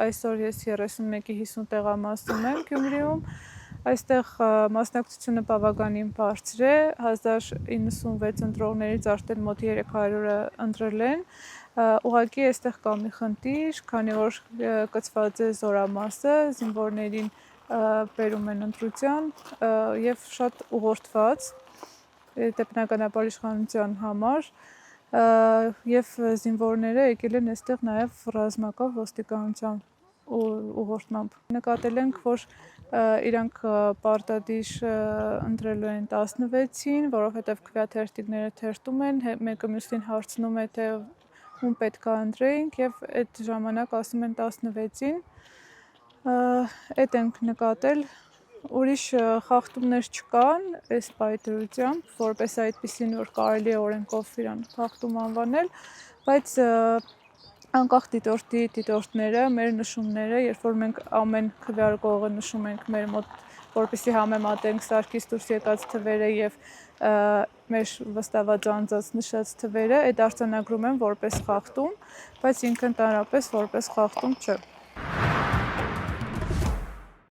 այսօր ես 31-ի 50 տեղամասում եմ Գյումրիում։ Այստեղ մասնակցությունը բավականին բարձր է, 1096 ընտրողներից արդեն մոտ 300-ը ընտրել են։ Ուղղակի այստեղ կա մի խնդիր, քանի որ կցված է զորամասը, զինվորներին բերում են ընտրության եւ շատ ուղղորդված դեպնականաբար իշխանության համար եւ զինվորները եկել են այստեղ նաեւ ռազմական ոստիկանության ուղղորդմամբ։ Նկատել ենք, որ իրանք պարտադիր ընտրելու են 16-ին, որովհետեւ քվեաթերթիկները թերթում են, մեկը մյուսին հարցնում է, թե ում պետք է ընտրեինք եւ այդ ժամանակ ասում են 16-ին։ Այդ ենք նկատել, ուրիշ խախտումներ չկան այս պայթրությամբ, որպես այդպիսին, որ կարելի է օրենքով իրան խախտում անվանել, բայց անկախ դիտորդները, մեր նշումները, երբ որ մենք ամեն քվեարկողը նշում ենք մեր մոտ, որպեսզի համեմատենք սարքից դուրս եկած թվերը եւ մեր վստահված անձած նշած թվերը, այդ արձանագրում են որպես խախտում, բայց ինքը ընդհանրապես որպես խախտում չէ։